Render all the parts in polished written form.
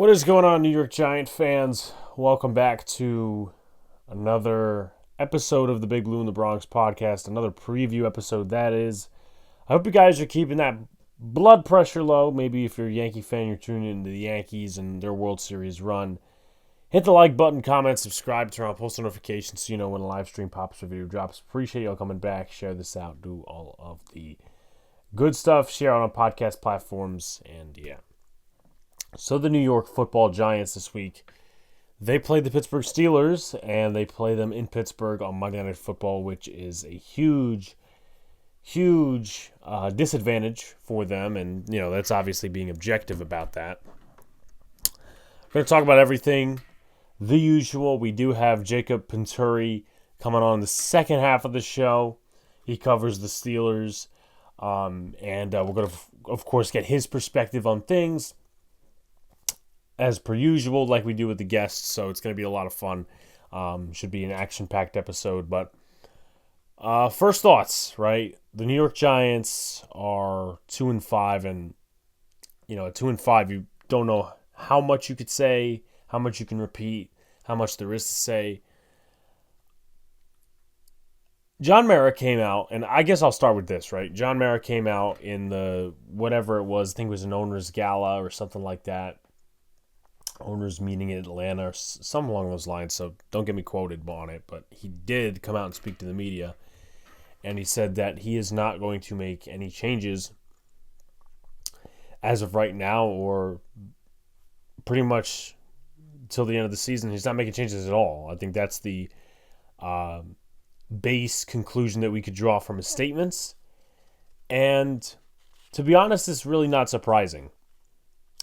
What is going on, New York Giant fans? Welcome back to another episode of the Big Blue in the Bronx podcast, another preview episode that is. I hope you guys are keeping that blood pressure low. Maybe if you're a Yankee fan, you're tuning into the Yankees and their World Series run. Hit the like button, comment, subscribe, turn on post notifications so you know when a live stream pops or video drops. Appreciate y'all coming back. Share this out. Do all of the good stuff. Share it on podcast platforms. And yeah. So the New York Football Giants this week, they played the Pittsburgh Steelers, and they play them in Pittsburgh on Monday Night Football, which is a huge disadvantage for them, and that's obviously being objective about that. We're going to talk about everything. The usual, we do have Jacob Pinturi coming on the second half of the show. He covers the Steelers, and we're going to, of course, get his perspective on things, as per usual, like we do with the guests, so it's going to be a lot of fun. Should be an action-packed episode, but first thoughts, right? The New York Giants are 2-5, and at 2-5, you don't know how much you could say, how much you can repeat, how much there is to say. John Mara came out, and I guess I'll start with this, right? John Mara came out in the whatever it was, I think it was an owner's gala or something like that. Owners meeting in Atlanta or something along those lines, so don't get me quoted on it, but he did come out and speak to the media, and he said that he is not going to make any changes as of right now, or pretty much till the end of the season. He's not making changes at all. I think that's the base conclusion that we could draw from his statements, and to be honest, it's really not surprising.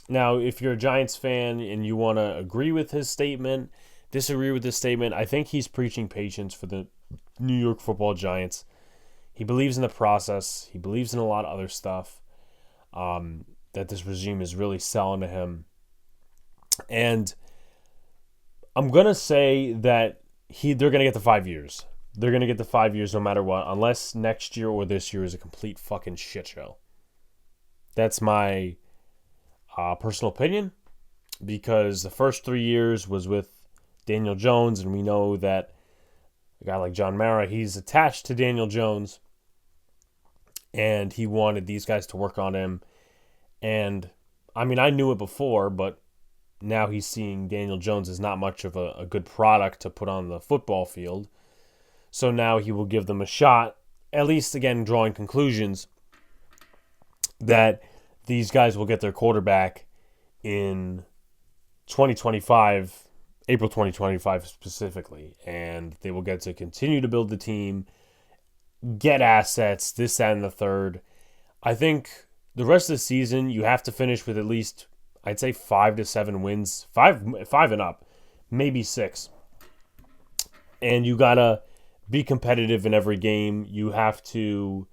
Now, if you're a Giants fan and you want to agree with his statement, disagree with his statement, I think he's preaching patience for the New York Football Giants. He believes in the process. He believes in a lot of other stuff that this regime is really selling to him. And I'm going to say that they're going to get the 5 years. They're going to get the 5 years no matter what, unless next year or this year is a complete fucking shit show. That's my personal opinion, because the first 3 years was with Daniel Jones, and we know that a guy like John Mara, he's attached to Daniel Jones, and he wanted these guys to work on him. And I mean, I knew it before, but now he's seeing Daniel Jones as not much of a good product to put on the football field. So now he will give them a shot, at least again drawing conclusions that these guys will get their quarterback in 2025, April 2025 specifically, and they will get to continue to build the team, get assets, this, that, and the third. I think the rest of the season, you have to finish with at least, I'd say 5 to 7 wins, five and up, maybe 6. And you got to be competitive in every game. You have to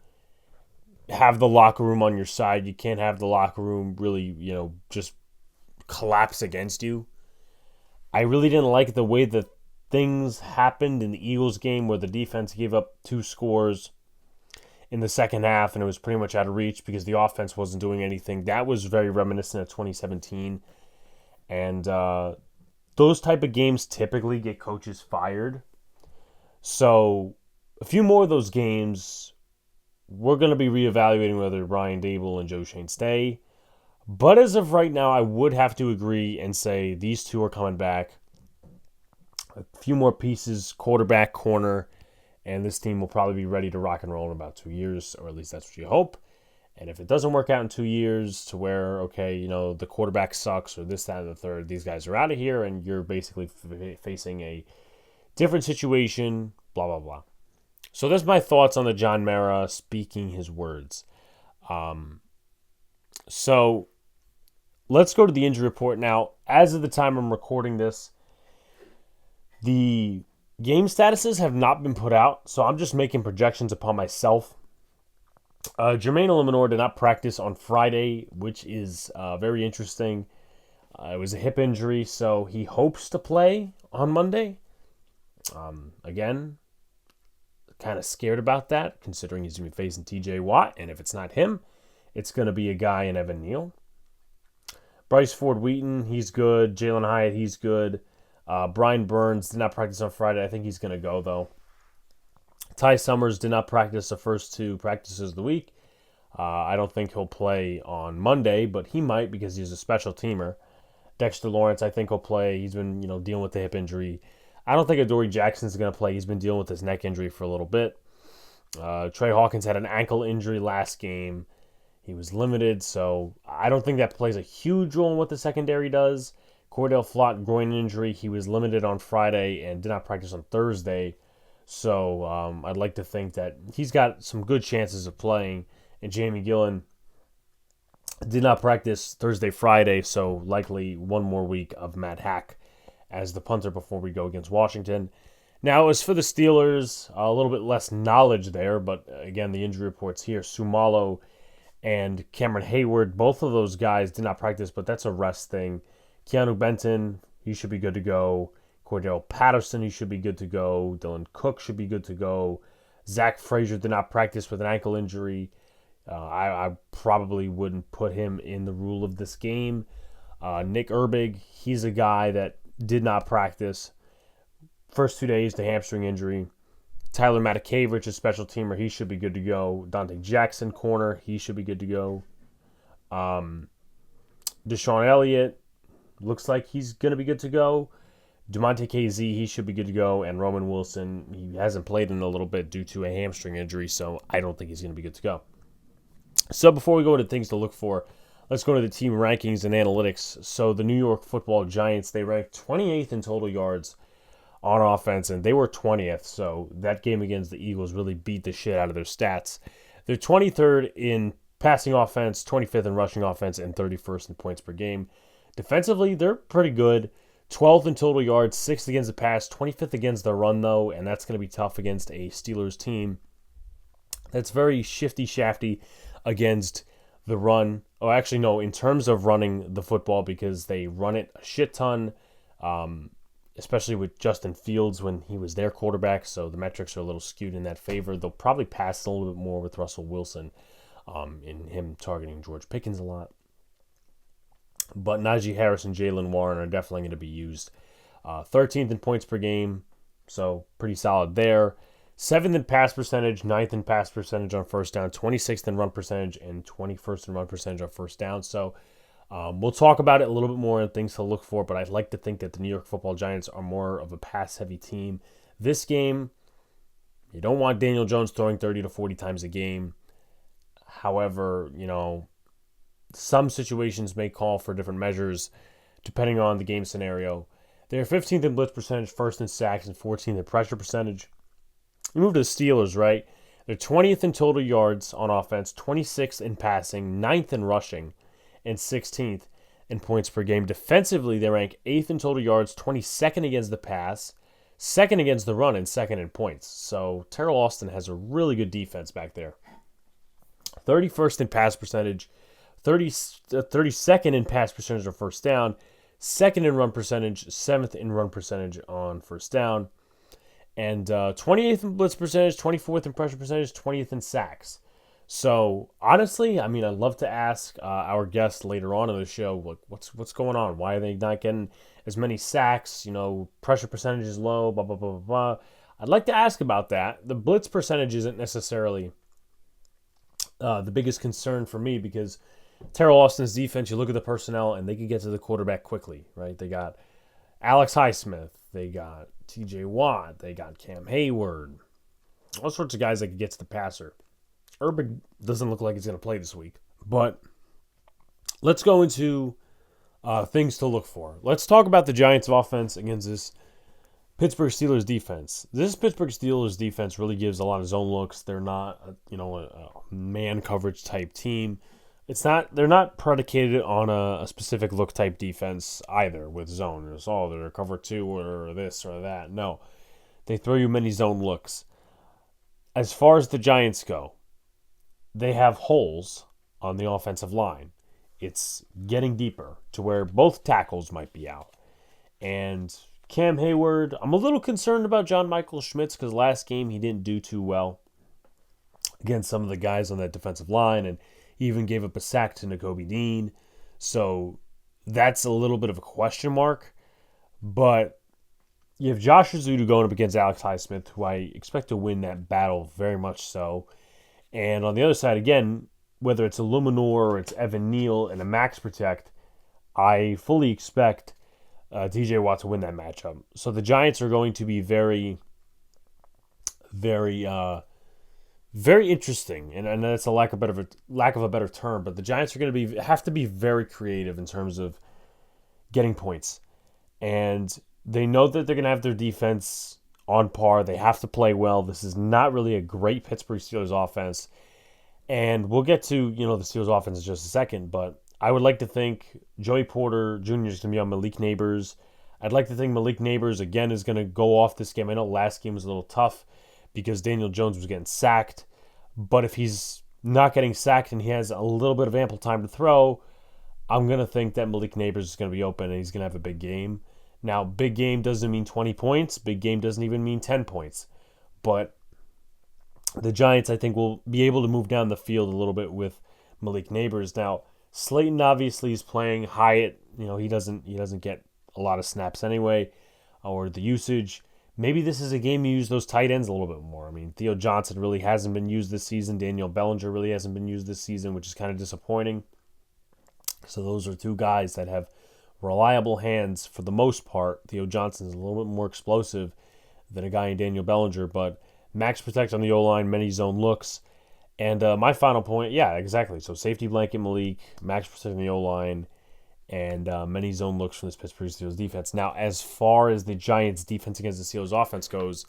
have the locker room on your side. You can't have the locker room really, just collapse against you. I really didn't like the way that things happened in the Eagles game, where the defense gave up 2 scores in the second half, and it was pretty much out of reach because the offense wasn't doing anything. That was very reminiscent of 2017. And those type of games typically get coaches fired. So a few more of those games, we're going to be reevaluating whether Brian Dable and Joe Shane stay. But as of right now, I would have to agree and say these two are coming back. A few more pieces, quarterback, corner, and this team will probably be ready to rock and roll in about 2 years, or at least that's what you hope. And if it doesn't work out in 2 years to where, the quarterback sucks or this, that, and the third, these guys are out of here and you're basically facing a different situation, blah, blah, blah. So that's my thoughts on the John Mara speaking his words. So let's go to the injury report now. As of the time I'm recording this, the game statuses have not been put out, so I'm just making projections upon myself. Jermaine Eliminor did not practice on Friday, which is very interesting. It was a hip injury, so he hopes to play on Monday. Again, kind of scared about that, considering he's going to be facing TJ Watt, and if it's not him, it's going to be a guy in Evan Neal. Bryce Ford Wheaton, he's good. Jalen Hyatt, he's good. Brian Burns did not practice on Friday. I think he's going to go, though. Ty Summers did not practice the first two practices of the week. I don't think he'll play on Monday, but he might because he's a special teamer. Dexter Lawrence, I think, will play. He's been, dealing with the hip injury. I don't think Adoree Jackson's going to play. He's been dealing with his neck injury for a little bit. Trey Hawkins had an ankle injury last game. He was limited, so I don't think that plays a huge role in what the secondary does. Cordell Flott, groin injury. He was limited on Friday and did not practice on Thursday. So I'd like to think that he's got some good chances of playing. And Jamie Gillen did not practice Thursday, Friday, so likely one more week of Matt Hack as the punter before we go against Washington. Now, as for the Steelers, a little bit less knowledge there, but again, the injury reports here. Sumalo and Cameron Hayward, both of those guys did not practice, but that's a rest thing. Keanu Benton, he should be good to go. Cordell Patterson, he should be good to go. Dylan Cook should be good to go. Zach Frazier did not practice with an ankle injury. I probably wouldn't put him in the rule of this game. Nick Herbig, he's a guy that did not practice. First 2 days, the hamstring injury. Tyler Matakevich, a special teamer, he should be good to go. Dante Jackson, corner, he should be good to go. Deshaun Elliott, looks like he's going to be good to go. DeMonte KZ, he should be good to go. And Roman Wilson, he hasn't played in a little bit due to a hamstring injury, so I don't think he's going to be good to go. So before we go into things to look for, let's go to the team rankings and analytics. So the New York Football Giants, they ranked 28th in total yards on offense, and they were 20th. So that game against the Eagles really beat the shit out of their stats. They're 23rd in passing offense, 25th in rushing offense, and 31st in points per game. Defensively, they're pretty good. 12th in total yards, 6th against the pass, 25th against the run, though, and that's going to be tough against a Steelers team that's very shifty-shafty against the run. Oh, actually, no, in terms of running the football, because they run it a shit ton, especially with Justin Fields when he was their quarterback, so the metrics are a little skewed in that favor. They'll probably pass a little bit more with Russell Wilson in him targeting George Pickens a lot. But Najee Harris and Jaylen Warren are definitely going to be used. 13th in points per game, so pretty solid there. 7th in pass percentage, 9th in pass percentage on first down, 26th in run percentage, and 21st in run percentage on first down. So we'll talk about it a little bit more and things to look for, but I'd like to think that the New York Football Giants are more of a pass-heavy team. This game, you don't want Daniel Jones throwing 30 to 40 times a game. However, some situations may call for different measures depending on the game scenario. They're 15th in blitz percentage, 1st in sacks, and 14th in pressure percentage. We move to the Steelers, right? They're 20th in total yards on offense, 26th in passing, 9th in rushing, and 16th in points per game. Defensively, they rank 8th in total yards, 22nd against the pass, 2nd against the run, and 2nd in points. So Terrell Austin has a really good defense back there. 31st in pass percentage, 32nd in pass percentage on first down, 2nd in run percentage, 7th in run percentage on first down, and 28th in blitz percentage, 24th in pressure percentage, 20th in sacks. So honestly, I'd love to ask our guests later on in the show, what's going on? Why are they not getting as many sacks? Pressure percentage is low, blah, blah, blah, blah, blah. I'd like to ask about that. The blitz percentage isn't necessarily the biggest concern for me because Terrell Austin's defense, you look at the personnel, and they can get to the quarterback quickly, right? They got Alex Highsmith. They got TJ Watt. They got Cam Hayward. All sorts of guys that can get to the passer. Urban doesn't look like he's going to play this week. But let's go into things to look for. Let's talk about the Giants' offense against this Pittsburgh Steelers defense. This Pittsburgh Steelers defense really gives a lot of zone looks. They're not, a man coverage type team. They're not predicated on a specific look type defense either with zone. It's they're cover 2 or this or that. No. They throw you many zone looks. As far as the Giants go, they have holes on the offensive line. It's getting deeper to where both tackles might be out. And Cam Hayward, I'm a little concerned about John Michael Schmitz because last game he didn't do too well against some of the guys on that defensive line, and he even gave up a sack to Nakobe Dean. So that's a little bit of a question mark. But you have Josh Rizzuto going up against Alex Highsmith, who I expect to win that battle very much so. And on the other side, again, whether it's a Luminor or it's Evan Neal and a Max Protect, I fully expect TJ Watt to win that matchup. So the Giants are going to be very, very, very interesting, and that's a lack of a better term. But the Giants are going to have to be very creative in terms of getting points, and they know that they're going to have their defense on par. They have to play well. This is not really a great Pittsburgh Steelers offense, and we'll get to the Steelers offense in just a second. But I would like to think Joey Porter Jr. is going to be on Malik Neighbors. I'd like to think Malik Neighbors again is going to go off this game. I know last game was a little tough because Daniel Jones was getting sacked, but if he's not getting sacked and he has a little bit of ample time to throw, I'm going to think that Malik Neighbors is going to be open and he's going to have a big game. Now, big game doesn't mean 20 points. Big game doesn't even mean 10 points. But the Giants, I think, will be able to move down the field a little bit with Malik Neighbors. Now, Slayton obviously is playing Hyatt. He doesn't get a lot of snaps anyway, or the usage. Maybe this is a game you use those tight ends a little bit more. I mean, Theo Johnson really hasn't been used this season. Daniel Bellinger really hasn't been used this season, which is kind of disappointing. So those are two guys that have reliable hands for the most part. Theo Johnson is a little bit more explosive than a guy in Daniel Bellinger, but max protect on the O-line, many zone looks. And my final point, yeah, exactly. So safety blanket Malik, max protect on the O-line, and many zone looks from this Pittsburgh Steelers defense. Now, as far as the Giants' defense against the Steelers offense goes,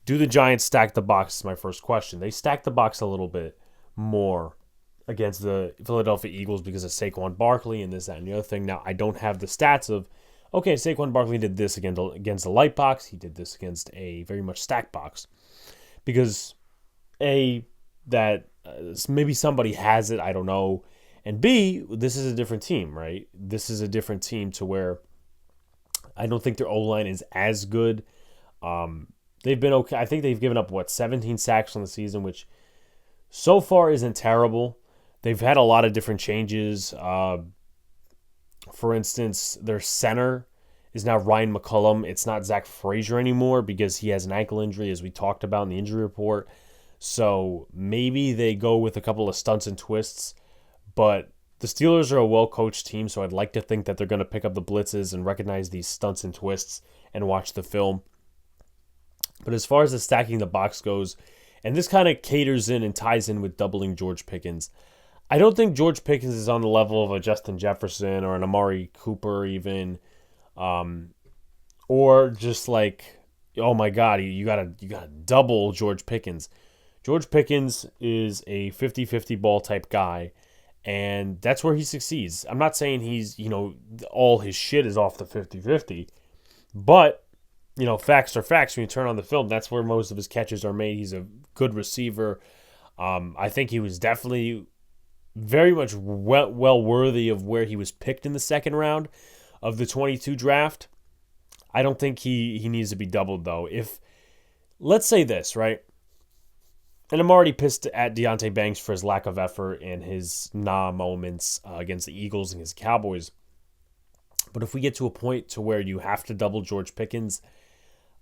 do the Giants stack the box is my first question. They stack the box a little bit more against the Philadelphia Eagles because of Saquon Barkley and this, that, and the other thing. Now, I don't have the stats of, okay, Saquon Barkley did this against the light box. He did this against a very much stacked box. Because, A, that maybe somebody has it, I don't know. And B, this is a different team, right? This is a different team to where I don't think their O-line is as good. They've been okay. I think they've given up, 17 sacks on the season, which so far isn't terrible. They've had a lot of different changes. For instance, their center is now Ryan McCullum. It's not Zach Frazier anymore because he has an ankle injury, as we talked about in the injury report. So maybe they go with a couple of stunts and twists. But the Steelers are a well-coached team, so I'd like to think that they're going to pick up the blitzes and recognize these stunts and twists and watch the film. But as far as the stacking the box goes, and this kind of caters in and ties in with doubling George Pickens, I don't think George Pickens is on the level of a Justin Jefferson or an Amari Cooper even, or just like, oh my God, you gotta double George Pickens. George Pickens is a 50-50 ball type guy, and that's where he succeeds. I'm not saying he's, all his shit is off the 50-50, but, facts are facts. When you turn on the film, that's where most of his catches are made. He's a good receiver. I think he was definitely very much well worthy of where he was picked in the second round of the 22 draft. I don't think he needs to be doubled, though. Let's say this, right? And I'm already pissed at Deonte Banks for his lack of effort and his moments against the Eagles and his Cowboys. But if we get to a point to where you have to double George Pickens,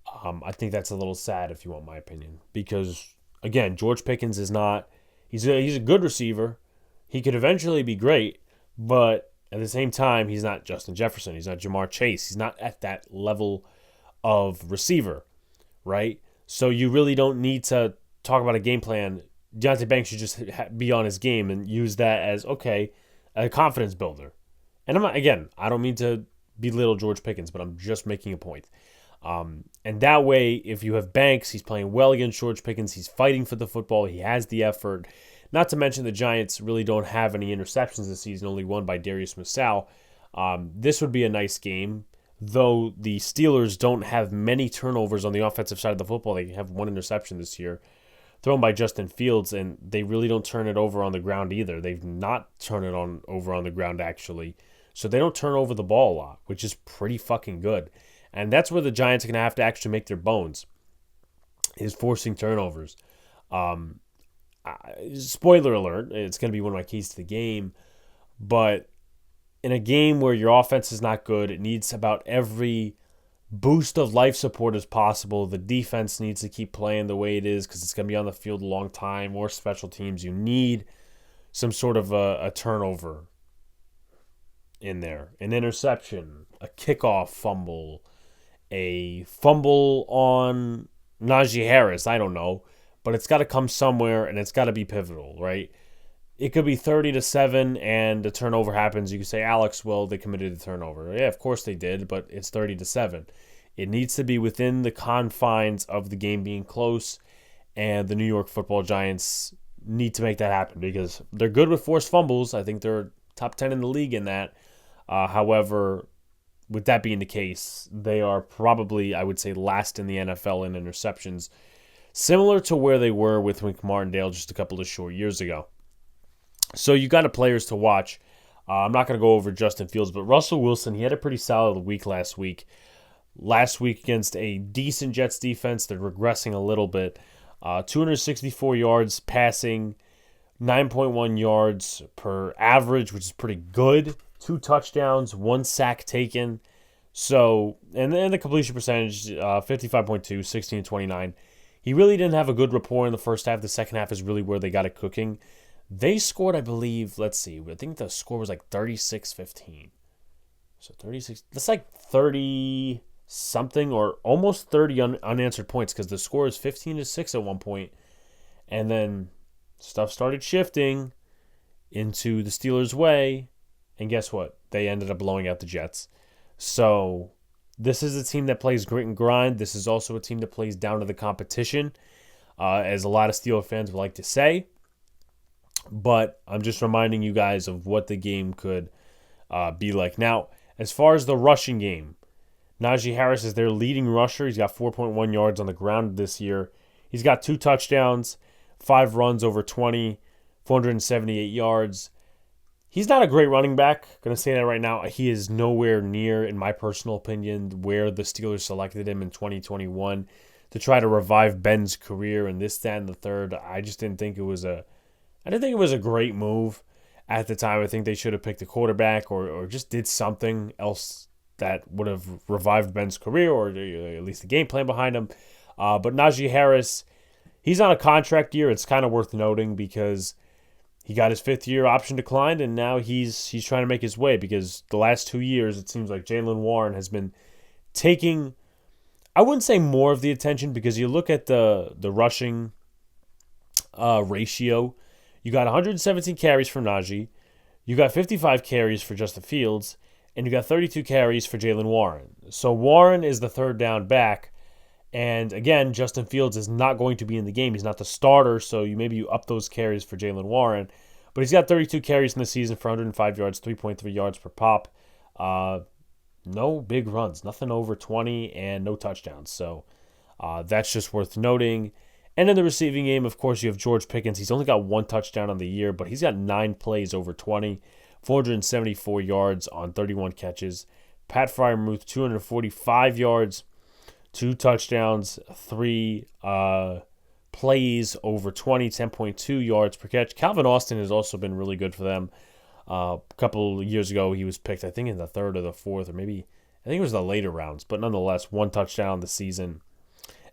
I think that's a little sad, if you want my opinion. Because, again, George Pickens is not... He's a good receiver. He could eventually be great, but at the same time, he's not Justin Jefferson. He's not Jamar Chase. He's not at that level of receiver, right? So you really don't need to talk about a game plan. Deonte Banks should just be on his game and use that as, okay, a confidence builder. And I don't mean to belittle George Pickens, but I'm just making a point. And that way, if you have Banks, he's playing well against George Pickens. He's fighting for the football. He has the effort. Not to mention the Giants really don't have any interceptions this season, only one by Darius Mussau. This would be a nice game, though the Steelers don't have many turnovers on the offensive side of the football. They have one interception this year, thrown by Justin Fields, and they really don't turn it over on the ground either. They've not turned it over on the ground, actually. So they don't turn over the ball a lot, which is pretty fucking good. And that's where the Giants are going to have to actually make their bones, is forcing turnovers. Spoiler alert, it's going to be one of my keys to the game, but in a game where your offense is not good, it needs about every boost of life support as possible. The defense needs to keep playing the way it is because it's going to be on the field a long time. More special teams. You need some sort of a turnover in there. An interception, a kickoff fumble, a fumble on Najee Harris. I don't know. But it's got to come somewhere, and it's got to be pivotal, right? It could be 30-7 and a turnover happens. You could say, Alex, well, they committed a turnover. Yeah, of course they did, but it's 30-7. It needs to be within the confines of the game being close, and the New York Football Giants need to make that happen because they're good with forced fumbles. I think they're top 10 in the league in that. However, with that being the case, they are probably, I would say, last in the NFL in interceptions, similar to where they were with Wink Martindale just a couple of short years ago. So you got players to watch. I'm not going to go over Justin Fields, but Russell Wilson, he had a pretty solid week last week. Last week against a decent Jets defense, they're regressing a little bit. 264 yards passing, 9.1 yards per average, which is pretty good. 2 touchdowns, 1 sack taken. So, and then the completion percentage, 55.2, 16-29. He really didn't have a good rapport in the first half. The second half is really where they got it cooking. They scored, I believe, let's see, I think the score was like 36-15. So 36, that's like 30-something or almost 30 unanswered points because the score is 15-6 at one point. And then stuff started shifting into the Steelers' way. And guess what? They ended up blowing out the Jets. So this is a team that plays grit and grind. This is also a team that plays down to the competition, as a lot of Steelers fans would like to say. But I'm just reminding you guys of what the game could be like. Now, as far as the rushing game, Najee Harris is their leading rusher. He's got 4.1 yards on the ground this year. He's got 2 touchdowns, 5 runs over 20, 478 yards. He's not a great running back. Going to say that right now. He is nowhere near, in my personal opinion, where the Steelers selected him in 2021 to try to revive Ben's career and this, that, and the third. I just didn't think it was a great move at the time. I think they should have picked a quarterback or just did something else that would have revived Ben's career or at least the game plan behind him. But Najee Harris, he's on a contract year. It's kind of worth noting because he got his 5th-year option declined, and now he's trying to make his way because the last 2 years it seems like Jaylen Warren has been taking, I wouldn't say more of the attention because you look at the rushing ratio. You got 117 carries for Najee. You got 55 carries for Justin Fields. And you got 32 carries for Jaylen Warren. So Warren is the third down back. And again, Justin Fields is not going to be in the game. He's not the starter, so maybe you up those carries for Jaylen Warren. But he's got 32 carries in the season for 105 yards, 3.3 yards per pop. No big runs, nothing over 20, and no touchdowns. So that's just worth noting. And in the receiving game, of course, you have George Pickens. He's only got 1 touchdown on the year, but he's got 9 plays over 20, 474 yards on 31 catches. Pat Freiermuth, 245 yards, 2 touchdowns, 3 plays over 20, 10.2 yards per catch. Calvin Austin has also been really good for them. A couple of years ago, he was picked, I think, in the 3rd or the 4th, or maybe, I think it was the later rounds. But nonetheless, 1 touchdown this season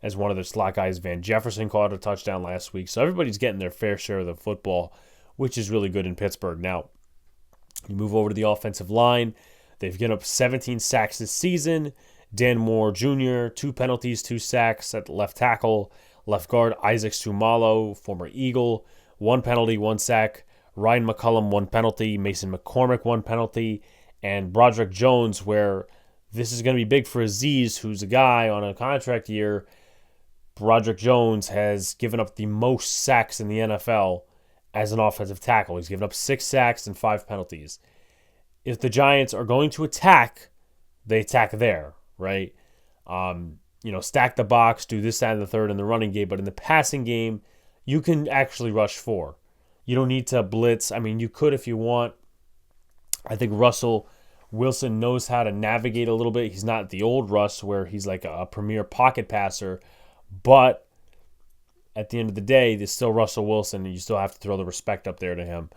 as one of their slot guys. Van Jefferson caught a touchdown last week. So everybody's getting their fair share of the football, which is really good in Pittsburgh. Now, you move over to the offensive line. They've given up 17 sacks this season. Dan Moore Jr., 2 penalties, 2 sacks at left tackle. Left guard, Isaac Sumalo, former Eagle, 1 penalty, 1 sack. Ryan McCullum, 1 penalty. Mason McCormick, 1 penalty. And Broderick Jones, where this is going to be big for Aziz, who's a guy on a contract year. Broderick Jones has given up the most sacks in the NFL as an offensive tackle. He's given up 6 sacks and 5 penalties. If the Giants are going to attack, they attack there, right? Stack the box, do this, that, and the third in the running game. But in the passing game, you can actually rush 4. You don't need to blitz. I mean, you could if you want. I think Russell Wilson knows how to navigate a little bit. He's not the old Russ where he's like a premier pocket passer. But at the end of the day, there's still Russell Wilson, and you still have to throw the respect up there to him.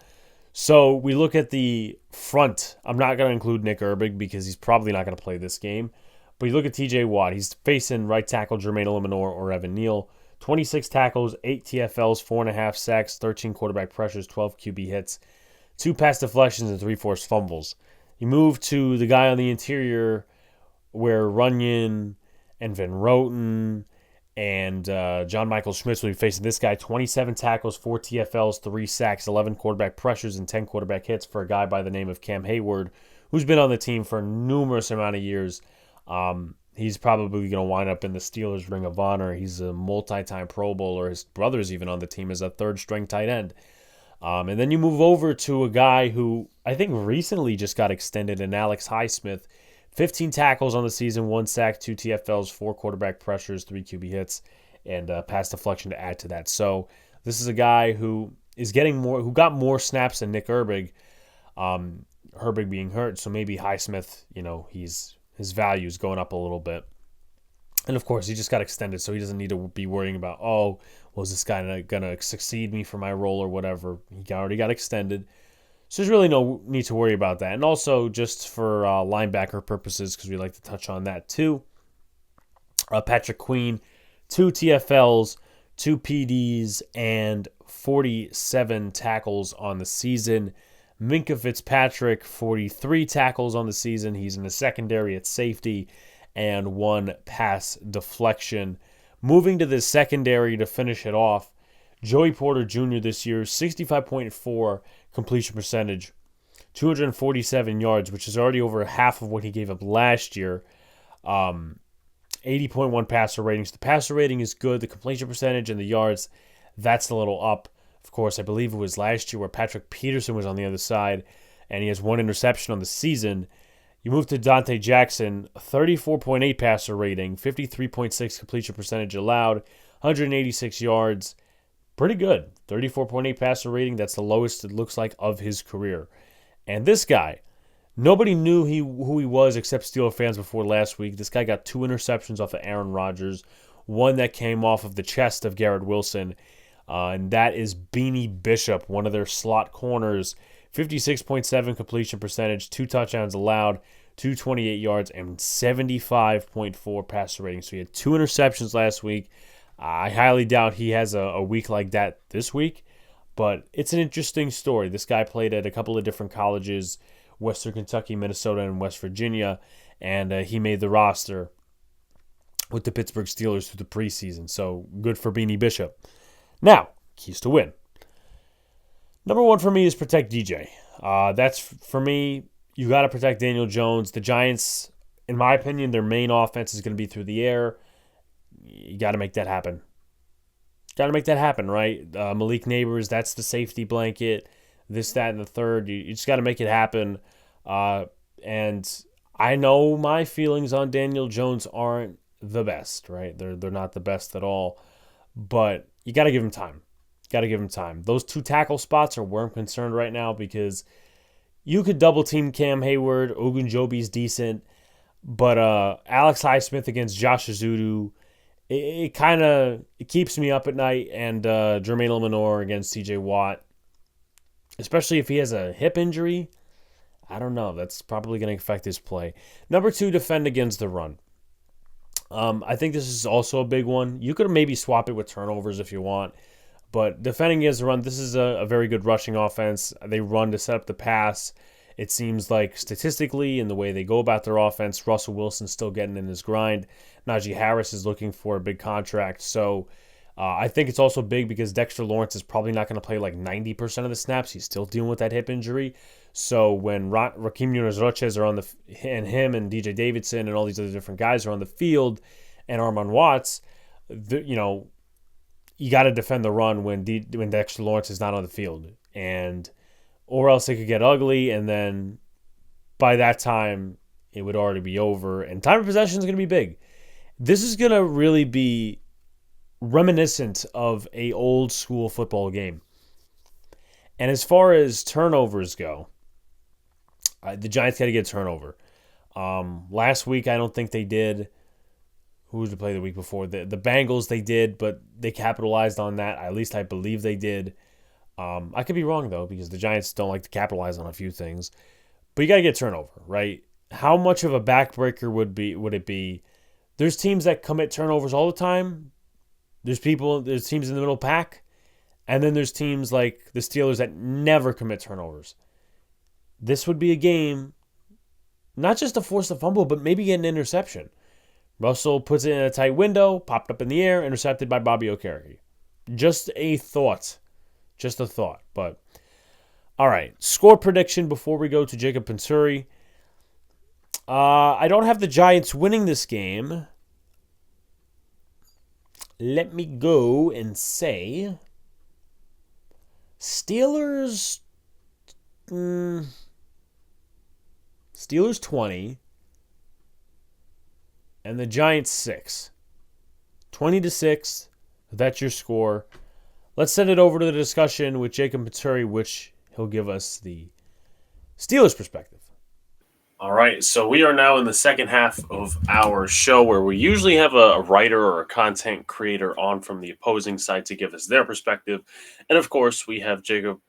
So we look at the front. I'm not going to include Nick Herbig because he's probably not going to play this game. But you look at TJ Watt. He's facing right tackle Jermaine Eliminor or Evan Neal. 26 tackles, 8 TFLs, 4.5 sacks, 13 quarterback pressures, 12 QB hits, 2 pass deflections, and 3 forced fumbles. You move to the guy on the interior where Runyon and Van Roten and John Michael Schmitz will be facing this guy. 27 tackles, 4 TFLs, 3 sacks, 11 quarterback pressures, and 10 quarterback hits for a guy by the name of Cam Hayward, who's been on the team for a numerous amount of years. He's probably going to wind up in the Steelers Ring of Honor. He's a multi-time Pro Bowler. His brother's even on the team as a third-string tight end. And then you move over to a guy who I think recently just got extended, and Alex Highsmith. 15 tackles on the season, 1 sack, 2 TFLs, 4 quarterback pressures, 3 QB hits, and pass deflection to add to that. So this is a guy who got more snaps than Nick Herbig. Herbig being hurt, so maybe Highsmith, his value is going up a little bit. And of course, he just got extended, so he doesn't need to be worrying about, was this guy going to succeed me for my role or whatever. He already got extended. So there's really no need to worry about that. And also, just for linebacker purposes, because we like to touch on that too, Patrick Queen, 2 TFLs, 2 PDs, and 47 tackles on the season. Minkah Fitzpatrick, 43 tackles on the season. He's in the secondary at safety, and 1 pass deflection. Moving to the secondary to finish it off, Joey Porter Jr. this year, 65.4 completion percentage, 247 yards, which is already over half of what he gave up last year. 80.1 passer rating. So the passer rating is good. The completion percentage and the yards, that's a little up. Of course, I believe it was last year where Patrick Peterson was on the other side, and he has 1 interception on the season. You move to Dante Jackson, 34.8 passer rating, 53.6 completion percentage allowed, 186 yards. Pretty good. 34.8 passer rating. That's the lowest it looks like of his career. And this guy, nobody knew who he was except Steelers fans before last week. This guy got 2 interceptions off of Aaron Rodgers, 1 that came off of the chest of Garrett Wilson, and that is Beanie Bishop, one of their slot corners. 56.7 completion percentage, 2 touchdowns allowed, 228 yards, and 75.4 passer rating. So he had 2 interceptions last week. I highly doubt he has a week like that this week, but it's an interesting story. This guy played at a couple of different colleges, Western Kentucky, Minnesota, and West Virginia, and he made the roster with the Pittsburgh Steelers through the preseason. So good for Beanie Bishop. Now, keys to win. Number 1 for me is protect DJ. That's, for me, you got to protect Daniel Jones. The Giants, in my opinion, their main offense is going to be through the air. You got to make that happen. Got to make that happen, right? Malik Neighbors, that's the safety blanket. This, that, and the third. You just got to make it happen. And I know my feelings on Daniel Jones aren't the best, right? They're not the best at all. But you got to give him time. Got to give him time. Those 2 tackle spots are where I'm concerned right now because you could double team Cam Hayward. Ogunjobi's decent. But Alex Highsmith against Josh Azudu, it keeps me up at night. And Jermaine Eliminor against TJ Watt, especially if he has a hip injury, I don't know. That's probably going to affect his play. Number 2, defend against the run. I think this is also a big one. You could maybe swap it with turnovers if you want. But defending against the run, this is a very good rushing offense. They run to set up the pass. It seems like statistically in the way they go about their offense, Russell Wilson's still getting in his grind. Najee Harris is looking for a big contract. So I think it's also big because Dexter Lawrence is probably not going to play like 90% of the snaps. He's still dealing with that hip injury. So when Raheem Nunez-Roches are on and him and DJ Davidson and all these other different guys are on the field and Armon Watts, you got to defend the run when Dexter Lawrence is not on the field, or else it could get ugly, and then by that time it would already be over, and time of possession is going to be big. This is going to really be reminiscent of a old school football game. And as far as turnovers go, the Giants got to get a turnover. Last week I don't think they did. Who was to play the week before? The Bengals, they did, but they capitalized on that. At least I believe they did. I could be wrong though because the Giants don't like to capitalize on a few things, but you got to get turnover, right? How much of a backbreaker would it be? There's teams that commit turnovers all the time. There's teams in the middle pack, and then there's teams like the Steelers that never commit turnovers. This would be a game, not just to force a fumble, but maybe get an interception. Russell puts it in a tight window, popped up in the air, intercepted by Bobby Okereke. Just a thought. Just a thought. But, all right. Score prediction before we go to Jacob Pensuri. I don't have the Giants winning this game. Let me go and say Steelers 20 and the Giants 6. 20-6. That's your score. Let's send it over to the discussion with Jacob Pensuri, which he'll give us the Steelers perspective. All right, so we are now in the second half of our show where we usually have a writer or a content creator on from the opposing side to give us their perspective. And of course, we have Jacob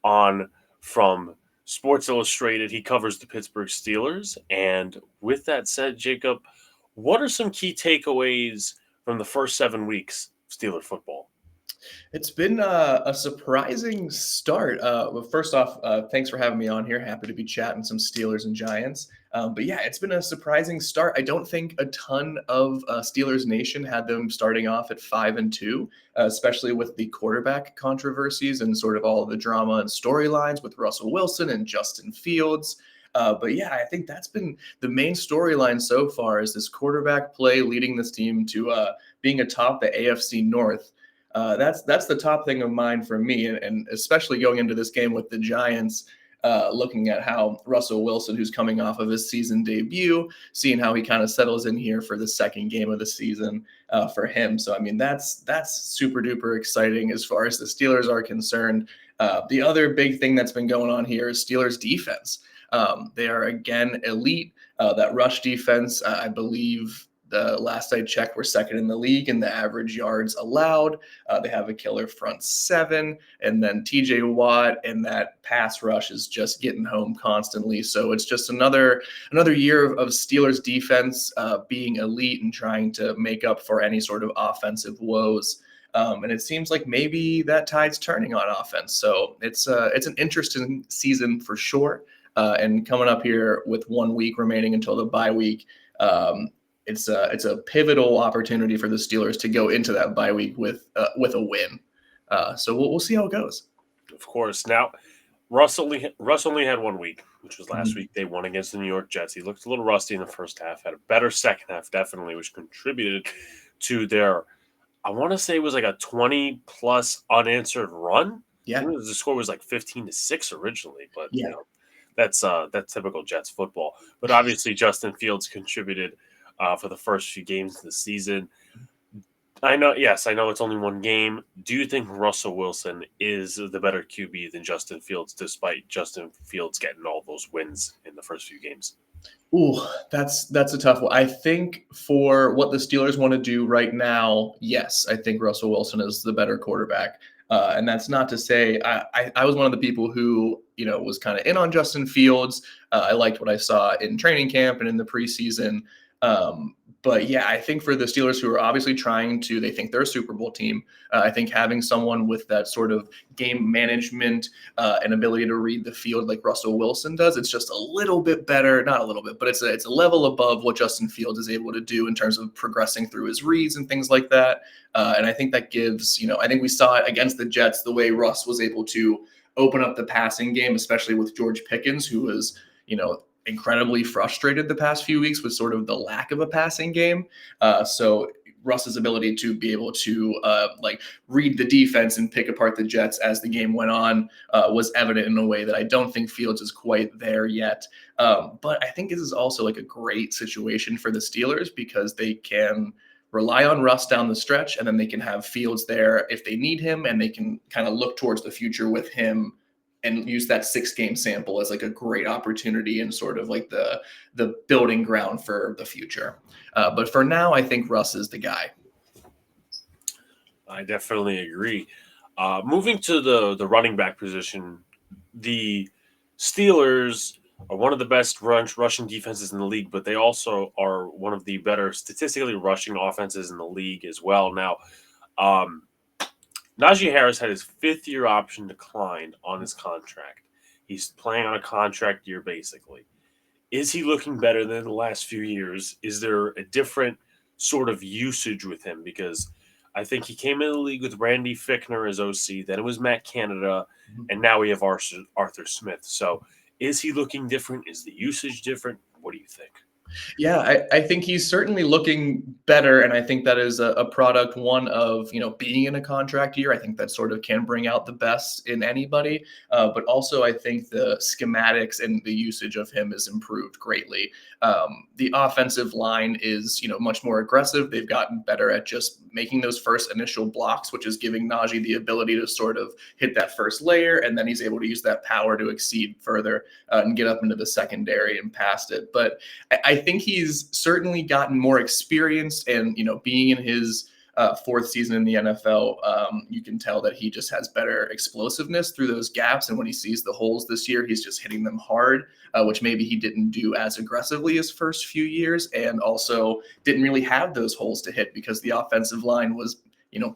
on from Sports Illustrated. He covers the Pittsburgh Steelers. And with that said, Jacob, what are some key takeaways from the first 7 weeks of Steeler football? It's been a surprising start. Well, first off, thanks for having me on here. Happy to be chatting some Steelers and Giants. But yeah, it's been a surprising start. I don't think a ton of Steelers Nation had them starting off at 5-2, especially with the quarterback controversies and sort of all of the drama and storylines with Russell Wilson and Justin Fields. But yeah, I think that's been the main storyline so far is this quarterback play leading this team to being atop the AFC North. That's the top thing of mind for me, and especially going into this game with the Giants, looking at how Russell Wilson, who's coming off of his season debut, seeing how he kind of settles in here for the second game of the season for him. So, I mean, that's super duper exciting as far as the Steelers are concerned. The other big thing that's been going on here is Steelers defense. They are, again, elite. That rush defense, I believe, the last I checked, we're second in the league in the average yards allowed. They have a killer front seven, and then TJ Watt and that pass rush is just getting home constantly. So it's just another year of Steelers defense being elite and trying to make up for any sort of offensive woes. And it seems like maybe that tide's turning on offense. So it's an interesting season for sure. And coming up here with 1 week remaining until the bye week, it's a pivotal opportunity for the Steelers to go into that bye week with a win. So we'll see how it goes. Of course. Now, Russ only had 1 week, which was last week. They won against the New York Jets. He looked a little rusty in the first half, had a better second half, definitely, which contributed to their, I want to say it was like a 20-plus unanswered run. Yeah. The score was like 15-6 originally, but yeah. That's typical Jets football. But obviously, Justin Fields contributed for the first few games of the season. I know it's only one game. Do you think Russell Wilson is the better QB than Justin Fields, despite Justin Fields getting all those wins in the first few games? Ooh, that's a tough one. I think for what the Steelers want to do right now, yes, I think Russell Wilson is the better quarterback. And that's not to say I was one of the people who, was kind of in on Justin Fields. I liked what I saw in training camp and in the preseason. But yeah, I think for the Steelers who are obviously they think they're a Super Bowl team. I think having someone with that sort of game management and ability to read the field like Russell Wilson does, it's just a little bit better, not a little bit, but it's a level above what Justin Fields is able to do in terms of progressing through his reads and things like that. And I think that gives, I think we saw it against the Jets, the way Russ was able to open up the passing game, especially with George Pickens, who was, incredibly frustrated the past few weeks with sort of the lack of a passing game. So Russ's ability to be able to read the defense and pick apart the Jets as the game went on was evident in a way that I don't think Fields is quite there yet. But I think this is also like a great situation for the Steelers because they can rely on Russ down the stretch, and then they can have Fields there if they need him, and they can kind of look towards the future with him and use that 6-game sample as like a great opportunity and sort of like the building ground for the future. But for now, I think Russ is the guy. I definitely agree. Moving to the running back position, the Steelers are one of the best rushing defenses in the league, but they also are one of the better statistically rushing offenses in the league as well. Now, um, Najee Harris had his fifth-year option declined on his contract. He's playing on a contract year, basically. Is he looking better than the last few years? Is there a different sort of usage with him? Because I think he came in the league with Randy Fickner as OC, then it was Matt Canada, and now we have Arthur Smith. So is he looking different? Is the usage different? What do you think? Yeah, I think he's certainly looking better, and I think that is a product one of being in a contract year. I think that sort of can bring out the best in anybody, but also I think the schematics and the usage of him has improved greatly. The offensive line is much more aggressive. They've gotten better at just making those first initial blocks, which is giving Najee the ability to sort of hit that first layer, and then he's able to use that power to exceed further and get up into the secondary and past it. But I think he's certainly gotten more experienced, and being in his fourth season in the NFL, you can tell that he just has better explosiveness through those gaps. And when he sees the holes this year, he's just hitting them hard, which maybe he didn't do as aggressively his first few years, and also didn't really have those holes to hit because the offensive line was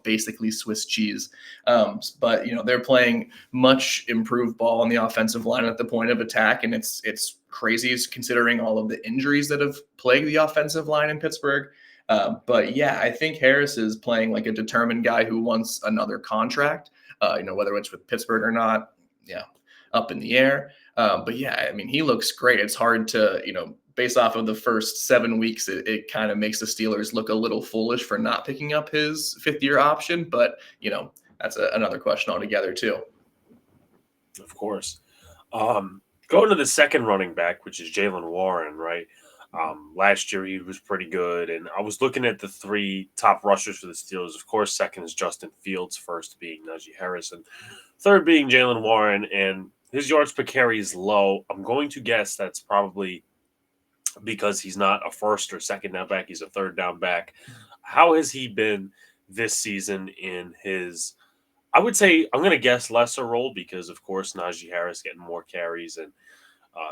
basically Swiss cheese. But they're playing much improved ball on the offensive line at the point of attack, and it's crazy considering all of the injuries that have plagued the offensive line in Pittsburgh. But yeah, I think Harris is playing like a determined guy who wants another contract. Whether it's with Pittsburgh or not, yeah, up in the air. But yeah, I mean, he looks great. It's hard to based off of the first 7 weeks, it kind of makes the Steelers look a little foolish for not picking up his fifth-year option. But, that's another question altogether, too. Of course. Going to the second running back, which is Jalen Warren, right? Last year he was pretty good. And I was looking at the three top rushers for the Steelers. Of course, second is Justin Fields, first being Najee Harris, and third being Jalen Warren. And his yards per carry is low. I'm going to guess that's probably because he's not a first or second down back. He's a third down back. How has he been this season in his, I would say, I'm going to guess lesser role because, of course, Najee Harris getting more carries and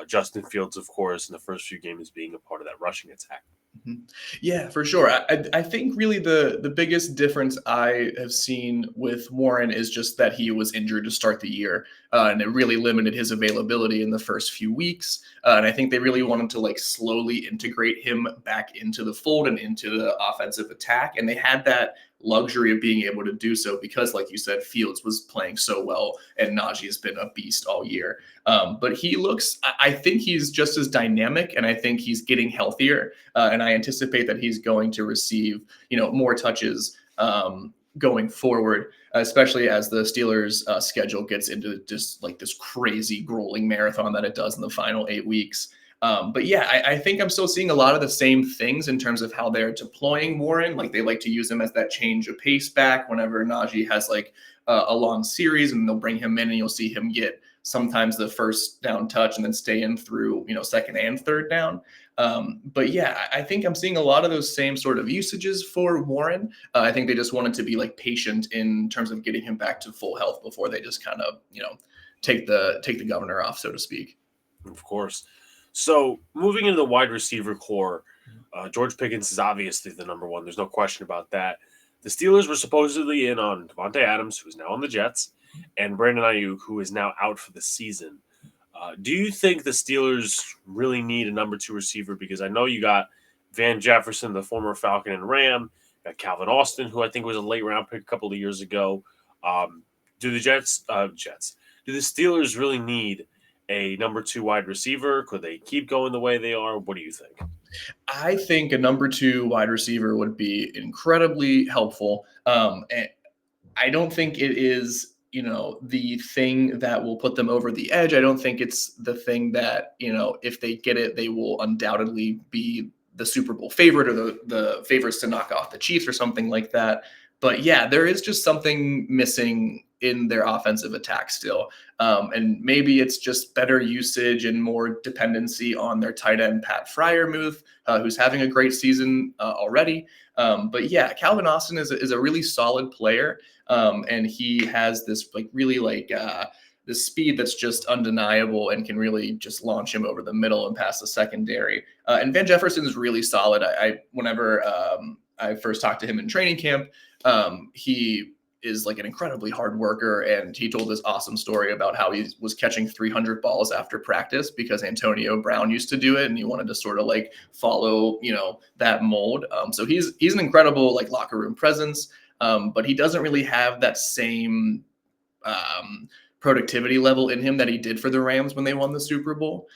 Justin Fields, of course, in the first few games being a part of that rushing attack. Yeah, for sure. I think really the biggest difference I have seen with Warren is just that he was injured to start the year, and it really limited his availability in the first few weeks. And I think they really wanted to slowly integrate him back into the fold and into the offensive attack. And they had that luxury of being able to do so because, like you said, Fields was playing so well and Najee has been a beast all year. But he looks, I think he's just as dynamic, and I think he's getting healthier. And I anticipate that he's going to receive, more touches going forward, especially as the Steelers' schedule gets into just this crazy grueling marathon that it does in the final 8 weeks. But yeah, I think I'm still seeing a lot of the same things in terms of how they're deploying Warren. They like to use him as that change of pace back whenever Najee has a long series, and they'll bring him in and you'll see him get sometimes the first down touch and then stay in through, second and third down. But yeah, I think I'm seeing a lot of those same sort of usages for Warren. I think they just wanted to be patient in terms of getting him back to full health before they just kind of, take the governor off, so to speak. Of course. So moving into the wide receiver core, George Pickens is obviously the number one. There's no question about that. The Steelers were supposedly in on Devontae Adams, who is now on the Jets, and Brandon Ayuk, who is now out for the season. Do you think the Steelers really need a number two receiver? Because I know you got Van Jefferson, the former Falcon and Ram, you got Calvin Austin, who I think was a late round pick a couple of years ago. Do the do the Steelers really need a number two wide receiver? Could they keep going the way they are? What do you think? I think a number two wide receiver would be incredibly helpful. And I don't think it is, the thing that will put them over the edge. I don't think it's the thing that, if they get it, they will undoubtedly be the Super Bowl favorite or the favorites to knock off the Chiefs or something like that. But yeah, there is just something missing in their offensive attack still. And maybe it's just better usage and more dependency on their tight end, Pat Fryermuth, who's having a great season already. But yeah, Calvin Austin is a really solid player. And he has this this speed that's just undeniable and can really just launch him over the middle and past the secondary. And Van Jefferson is really solid. Whenever I first talked to him in training camp, he is like an incredibly hard worker, and he told this awesome story about how he was catching 300 balls after practice because Antonio Brown used to do it, and he wanted to sort of like follow, that mold. So he's an incredible like locker room presence, but he doesn't really have that same productivity level in him that he did for the Rams when they won the Super Bowl.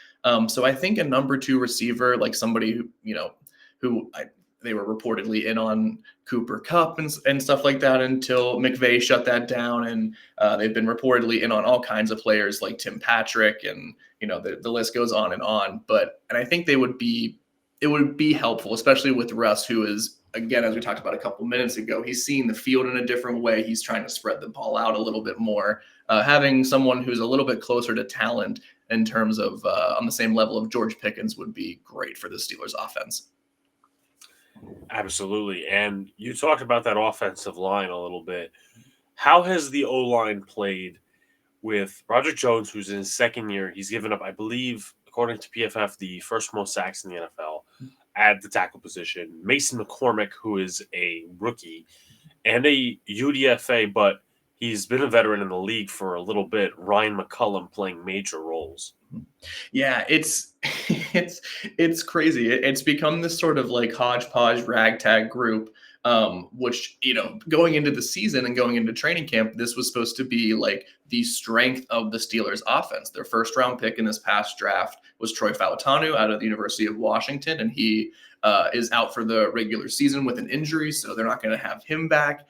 So I think a number 2 receiver, like somebody they were reportedly in on Cooper Kupp and stuff like that until McVay shut that down. And they've been reportedly in on all kinds of players like Tim Patrick, and the list goes on and on. And I think it would be helpful, especially with Russ, who is, again, as we talked about a couple minutes ago, he's seeing the field in a different way. He's trying to spread the ball out a little bit more. Having someone who's a little bit closer to talent in terms of on the same level of George Pickens would be great for the Steelers offense. Absolutely. And you talked about that offensive line a little bit. How has the O-line played with Roger Jones, who's in his second year? He's given up, I believe, according to PFF, the first most sacks in the NFL at the tackle position. Mason McCormick, who is a rookie and a UDFA, but he's been a veteran in the league for a little bit. Ryan McCullum playing major roles. Yeah, it's crazy. It's become this sort of like hodgepodge ragtag group, which, going into the season and going into training camp, this was supposed to be like the strength of the Steelers offense. Their first round pick in this past draft was Troy Fautanu out of the University of Washington, and he is out for the regular season with an injury, so they're not going to have him back.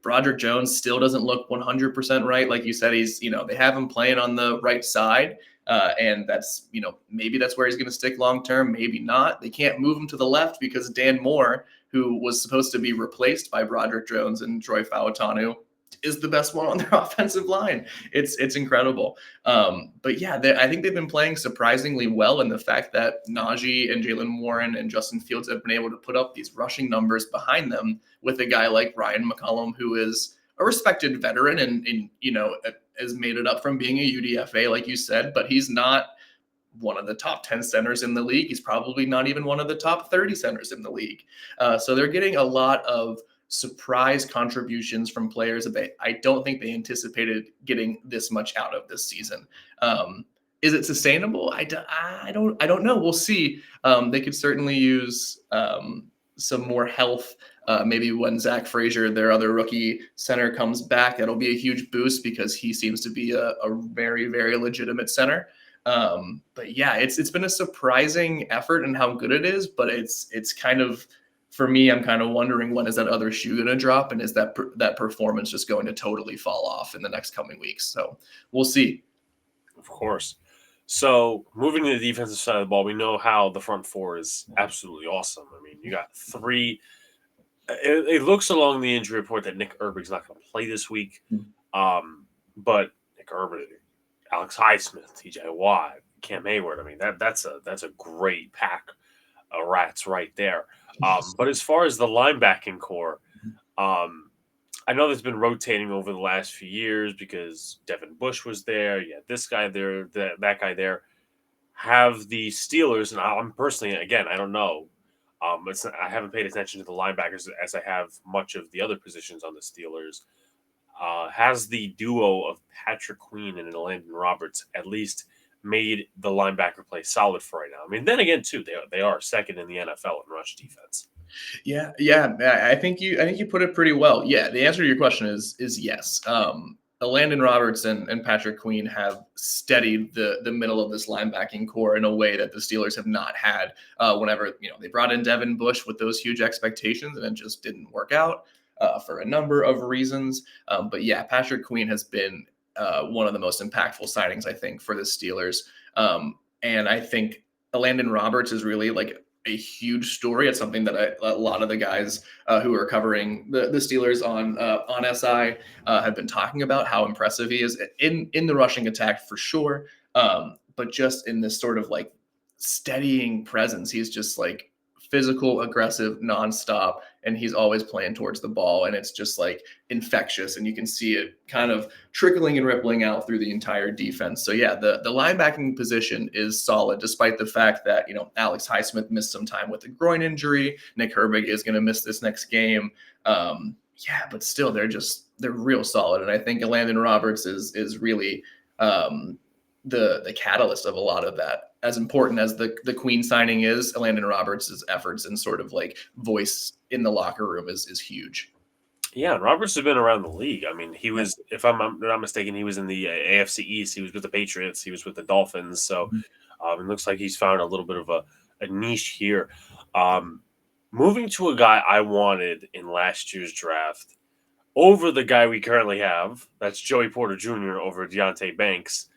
Broderick Jones still doesn't look 100% right. Like you said, he's, they have him playing on the right side. And that's, maybe that's where he's going to stick long-term, maybe not. They can't move him to the left because Dan Moore, who was supposed to be replaced by Broderick Jones and Troy Fautanu, is the best one on their offensive line. It's incredible. But yeah, I think they've been playing surprisingly well, in the fact that Najee and Jaylen Warren and Justin Fields have been able to put up these rushing numbers behind them with a guy like Ryan McCullum, who is a respected veteran and has made it up from being a UDFA, like you said, but he's not one of the top 10 centers in the league. He's probably not even one of the top 30 centers in the league. So they're getting a lot of surprise contributions from players that I don't think they anticipated getting this much out of this season. Is it sustainable? I don't know. We'll see. They could certainly use some more health. Maybe when Zach Frazier, their other rookie center, comes back, that'll be a huge boost because he seems to be a very, very legitimate center. But yeah, it's been a surprising effort in how good it is, but it's kind of, for me, I'm kind of wondering, when is that other shoe going to drop, and is that performance just going to totally fall off in the next coming weeks? So we'll see. Of course. So moving to the defensive side of the ball, we know how the front four is absolutely awesome. I mean, you got 3. It looks along the injury report that Nick Herbig's not going to play this week. But Nick Herbig, Alex Highsmith, TJ Watt, Cam Hayward, I mean, that's a great pack of rats right there. But as far as the linebacking core, I know there's been rotating over the last few years because Devin Bush was there. You had this guy there, that guy there. Have the Steelers, and I'm personally, again, I don't know. I haven't paid attention to the linebackers as I have much of the other positions on the Steelers. Has the duo of Patrick Queen and Landon Roberts at least made the linebacker play solid for right now? I mean, then again, too, they are second in the NFL in rush defense. Yeah. I think you put it pretty well. Yeah, the answer to your question is yes. Landon Roberts and Patrick Queen have steadied the middle of this linebacking core in a way that the Steelers have not had. Whenever they brought in Devin Bush with those huge expectations, and it just didn't work out for a number of reasons. But yeah, Patrick Queen has been one of the most impactful signings, I think, for the Steelers. And I think Landon Roberts is really like a huge story. It's something that a lot of the guys who are covering the Steelers on SI have been talking about how impressive he is in the rushing attack for sure, but just in this sort of like steadying presence. He's just like physical, aggressive, nonstop, and he's always playing towards the ball, and it's just like infectious, and you can see it kind of trickling and rippling out through the entire defense. So yeah, the linebacking position is solid, despite the fact that Alex Highsmith missed some time with a groin injury. Nick Herbig is going to miss this next game. Yeah, but still, they're real solid, and I think Landon Roberts is really the catalyst of a lot of that. As important as the Queen signing is, Landon Roberts' efforts and sort of like voice in the locker room is huge. Yeah, and Roberts has been around the league. I mean, he was, if I'm not mistaken, he was in the AFC East. He was with the Patriots. He was with the Dolphins. So it looks like he's found a little bit of a niche here. Moving to a guy I wanted in last year's draft over the guy we currently have, that's Joey Porter Jr. over Deonte Banks.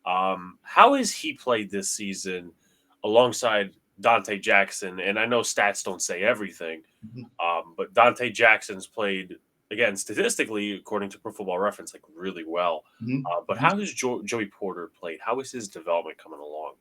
How has he played this season alongside Dante Jackson? And I know stats don't say everything, but Dante Jackson's played, again, statistically, according to Pro Football Reference, like really well. But how has Joey Porter played? How is his development coming along?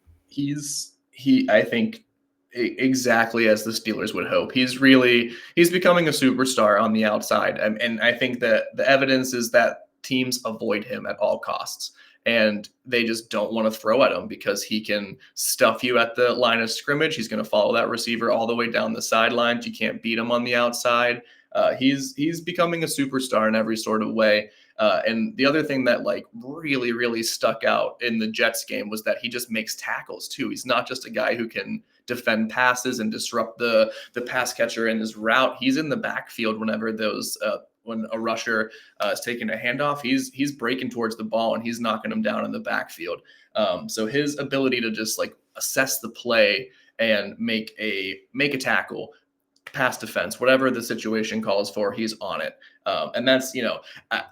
I think exactly as the Steelers would hope. He's becoming a superstar on the outside. And I think that the evidence is that teams avoid him at all costs. And they just don't want to throw at him because he can stuff you at the line of scrimmage. He's going to follow that receiver all the way down the sidelines. You can't beat him on the outside. He's becoming a superstar in every sort of way. And the other thing that like really, really stuck out in the Jets game was that he just makes tackles too. He's not just a guy who can defend passes and disrupt the pass catcher in his route. He's in the backfield whenever when a rusher is taking a handoff, he's breaking towards the ball and he's knocking him down in the backfield. So his ability to just like assess the play and make a tackle, pass defense, whatever the situation calls for, he's on it. And that's,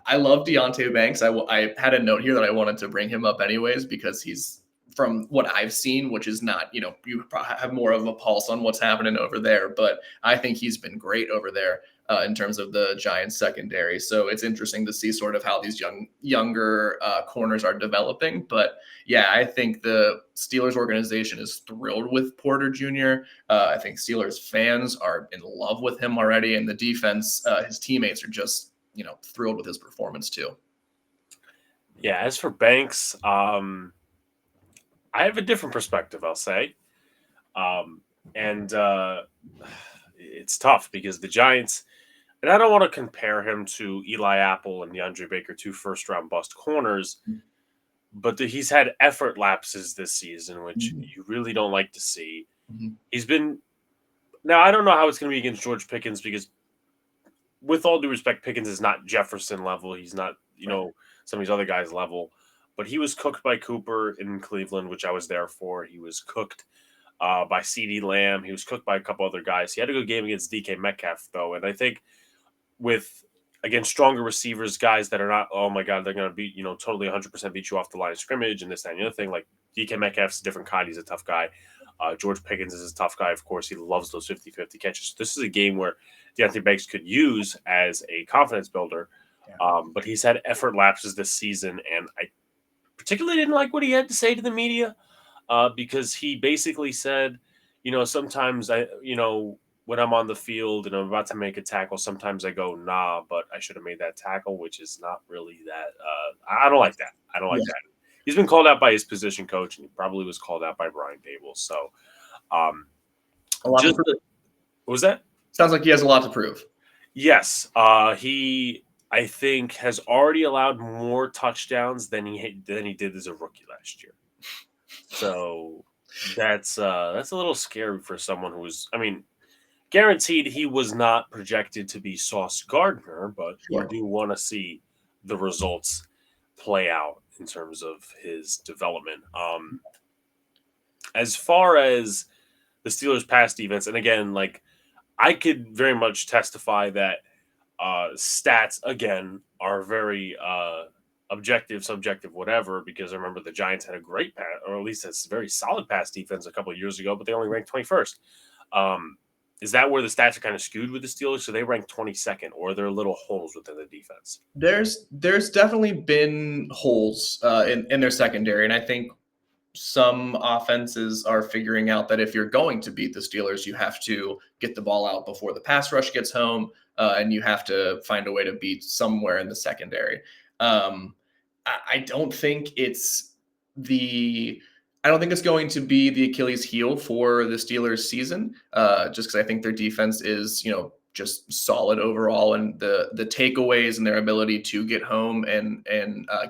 I love Deonte Banks. I had a note here that I wanted to bring him up anyways, because he's, from what I've seen, which is not, you have more of a pulse on what's happening over there, but I think he's been great over there in terms of the Giants secondary. So it's interesting to see sort of how these younger corners are developing. But yeah, I think the Steelers organization is thrilled with Porter Jr. I think Steelers fans are in love with him already, and the defense, his teammates are just, thrilled with his performance too. Yeah, as for Banks, I have a different perspective, I'll say. And it's tough because the Giants, and I don't want to compare him to Eli Apple and DeAndre Baker, 2 first-round bust corners, but he's had effort lapses this season, which you really don't like to see. He's been – now, I don't know how it's going to be against George Pickens because, with all due respect, Pickens is not Jefferson level. He's not, some of these other guys' level. But he was cooked by Cooper in Cleveland, which I was there for. He was cooked by CeeDee Lamb. He was cooked by a couple other guys. He had a good game against DK Metcalf, though. And I think against stronger receivers, guys that are not, oh my God, they're going to beat, totally 100% beat you off the line of scrimmage and this, that, and the other thing. Like DK Metcalf's a different kind. He's a tough guy. George Pickens is a tough guy. Of course, he loves those 50-50 catches. So this is a game where Deonte Banks could use as a confidence builder. But he's had effort lapses this season, and I particularly didn't like what he had to say to the media because he basically said, sometimes when I'm on the field and I'm about to make a tackle, sometimes I go, nah, but I should have made that tackle, which is not really that. I don't like that. I don't like that. He's been called out by his position coach, and he probably was called out by Brian Dable. So, what was that? Sounds like he has a lot to prove. Yes. He, I think, has already allowed more touchdowns than he did as a rookie last year. So that's a little scary for someone who's, guaranteed he was not projected to be Sauce Gardner, but you do want to see the results play out in terms of his development. As far as the Steelers' pass defense, and again, like I could very much testify that stats, again, are very objective, subjective, whatever, because I remember the Giants had a great pass, or at least a very solid pass defense a couple of years ago, but they only ranked 21st. Um, is that where the stats are kind of skewed with the Steelers? So they rank 22nd, or are there little holes within the defense? There's definitely been holes in their secondary, and I think some offenses are figuring out that if you're going to beat the Steelers, you have to get the ball out before the pass rush gets home, and you have to find a way to beat somewhere in the secondary. Um, I don't think it's the I don't think it's going to be the Achilles heel for the Steelers season, just because I think their defense is, just solid overall, and the takeaways and their ability to get home and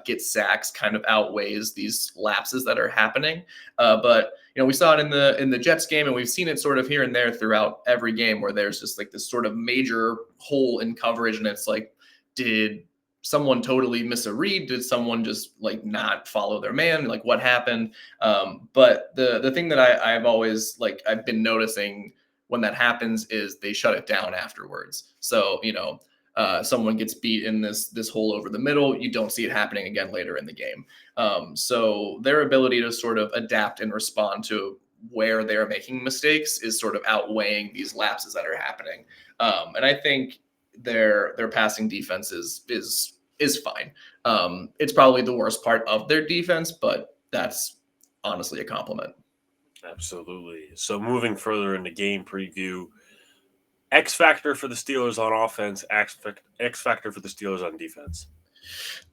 get sacks kind of outweighs these lapses that are happening. But we saw it in the Jets game, and we've seen it sort of here and there throughout every game where there's just like this sort of major hole in coverage, and it's like, did someone totally miss a read? Did someone just like not follow their man? Like what happened? But the thing that I've always I've been noticing when that happens is they shut it down afterwards. So someone gets beat in this hole over the middle, you don't see it happening again later in the game. So their ability to sort of adapt and respond to where they're making mistakes is sort of outweighing these lapses that are happening. And I think their passing defense is fine. It's probably the worst part of their defense, but that's honestly a compliment. Absolutely. So moving further into game preview, X factor for the Steelers on offense, X factor for the Steelers on defense.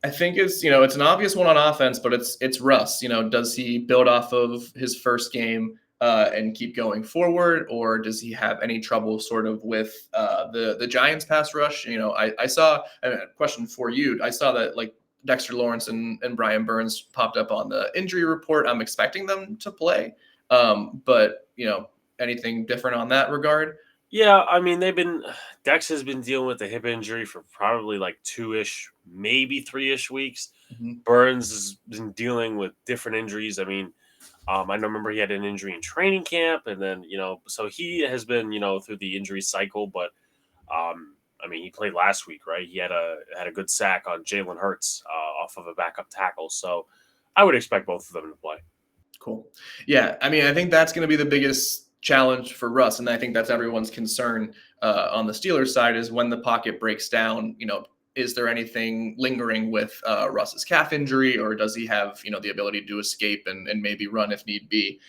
I think it's an obvious one on offense, but it's Russ. Does he build off of his first game and keep going forward, or does he have any trouble sort of with the Giants pass rush? I saw a question for you. I saw that Dexter Lawrence and Brian Burns popped up on the injury report. I'm expecting them to play, but anything different on that regard? Yeah, I mean Dex has been dealing with a hip injury for probably like 2-ish, maybe 3-ish weeks. Mm-hmm. Burns has been dealing with different injuries. I mean, I remember he had an injury in training camp, and then so he has been through the injury cycle. But I mean, he played last week, right? He had a good sack on Jalen Hurts off of a backup tackle. So I would expect both of them to play. Cool. Yeah, I mean, I think that's going to be the biggest challenge for Russ, and I think that's everyone's concern on the Steelers side is when the pocket breaks down. Is there anything lingering with Russ's calf injury, or does he have the ability to escape and maybe run if need be?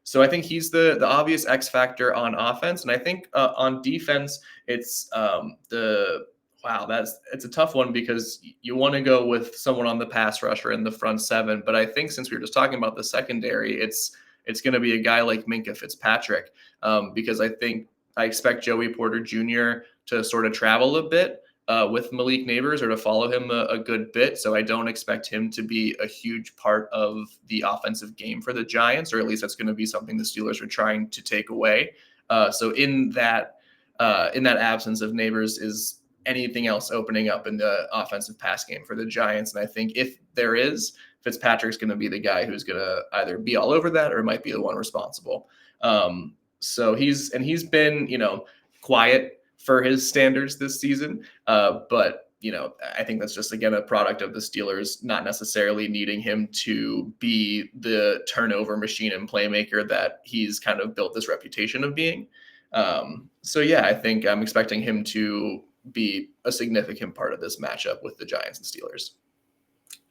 So I think he's the obvious X factor on offense, and I think on defense, it's it's a tough one because you want to go with someone on the pass rush or in the front seven. But I think since we were just talking about the secondary, it's going to be a guy like Minkah Fitzpatrick because I expect Joey Porter Jr. to sort of travel a bit with Malik Neighbors or to follow him a good bit. So I don't expect him to be a huge part of the offensive game for the Giants, or at least that's going to be something the Steelers are trying to take away. So in that absence of Neighbors, is anything else opening up in the offensive pass game for the Giants? And I think if there is, Fitzpatrick's going to be the guy who's going to either be all over that or might be the one responsible. So he's been, quiet for his standards this season. But I think that's just, again, a product of the Steelers not necessarily needing him to be the turnover machine and playmaker that he's kind of built this reputation of being. So yeah, I think I'm expecting him to be a significant part of this matchup with the Giants and Steelers.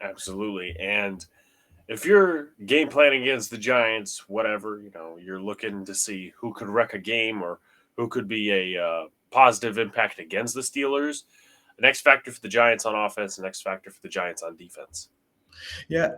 Absolutely. And if you're game planning against the Giants, whatever, you're looking to see who could wreck a game or who could be a positive impact against the Steelers. An X factor for the Giants on offense, an X factor for the Giants on defense. Yeah.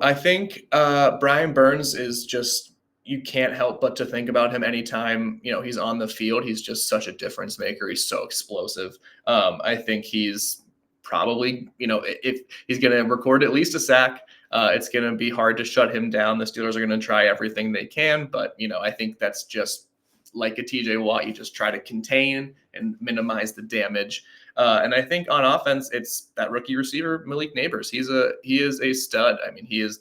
I think Brian Burns is just, you can't help but to think about him anytime, he's on the field. He's just such a difference maker. He's so explosive. I think he's probably, if he's going to record at least a sack, it's going to be hard to shut him down. The Steelers are going to try everything they can, but, I think that's just like a TJ Watt. You just try to contain and minimize the damage. And I think on offense, it's that rookie receiver, Malik Neighbors. He is a stud. I mean, he is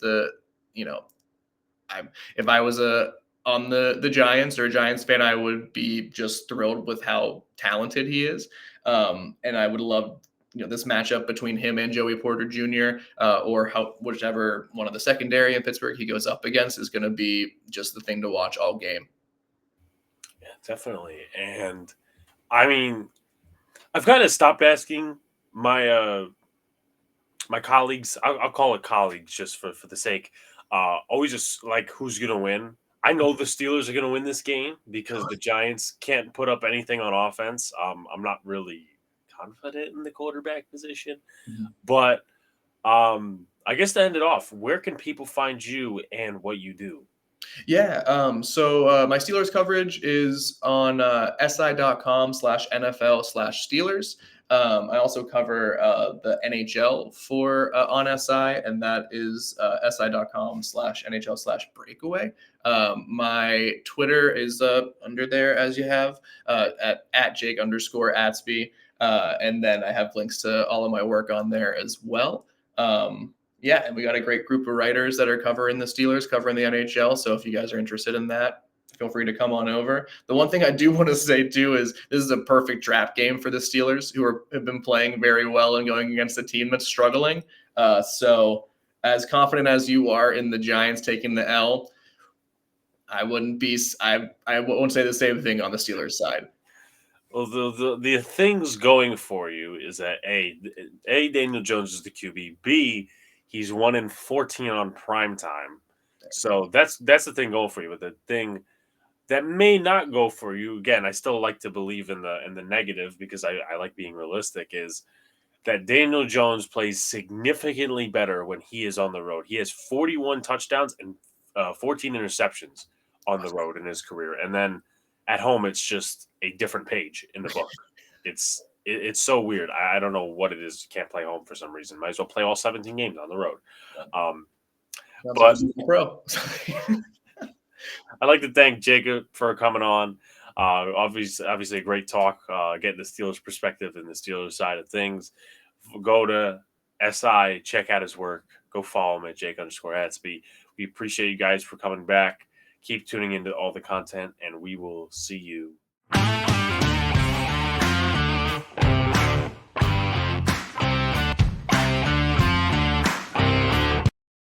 if I was on the Giants or a Giants fan, I would be just thrilled with how talented he is. And I would love, this matchup between him and Joey Porter Jr. Or whichever one of the secondary in Pittsburgh he goes up against is going to be just the thing to watch all game. Yeah, definitely. And I mean, I've kind of stopped asking my my colleagues. I'll call it colleagues just for the sake. Always just like who's gonna win. I know the Steelers are gonna win this game because the Giants can't put up anything on offense. I'm not really confident in the quarterback position, Mhm. but I guess to end it off, where can people find you and what you do? Yeah. So my Steelers coverage is on si.com/NFL/Steelers. I also cover the NHL for on SI, and that is si.com/NHL/breakaway. My Twitter is under there as you have at Jake_Atsby. And then I have links to all of my work on there as well. Yeah, and we got a great group of writers that are covering the Steelers, covering the NHL. So if you guys are interested in that, feel free to come on over. The one thing I do want to say too is this is a perfect trap game for the Steelers, have been playing very well and going against a team that's struggling. So as confident as you are in the Giants taking the L, I wouldn't be. I won't say the same thing on the Steelers side. Well, the things going for you is that a Daniel Jones is the QB. B, he's 1 in 14 on prime time. So that's the thing going for you. But the thing that may not go for you, again, I still like to believe in the negative because I like being realistic, is that Daniel Jones plays significantly better when he is on the road. He has 41 touchdowns and 14 interceptions on the road in his career, and then at home it's just a different page in the book. It's so weird. I don't know what it is. You can't play home for some reason. Might as well play all 17 games on the road. Um, Sounds like but a pro. I'd like to thank Jacob for coming on. Obviously, a great talk. Getting the Steelers' perspective and the Steelers' side of things. Go to SI, check out his work. Go follow him at Jake_Atsby. We appreciate you guys for coming back. Keep tuning into all the content, and we will see you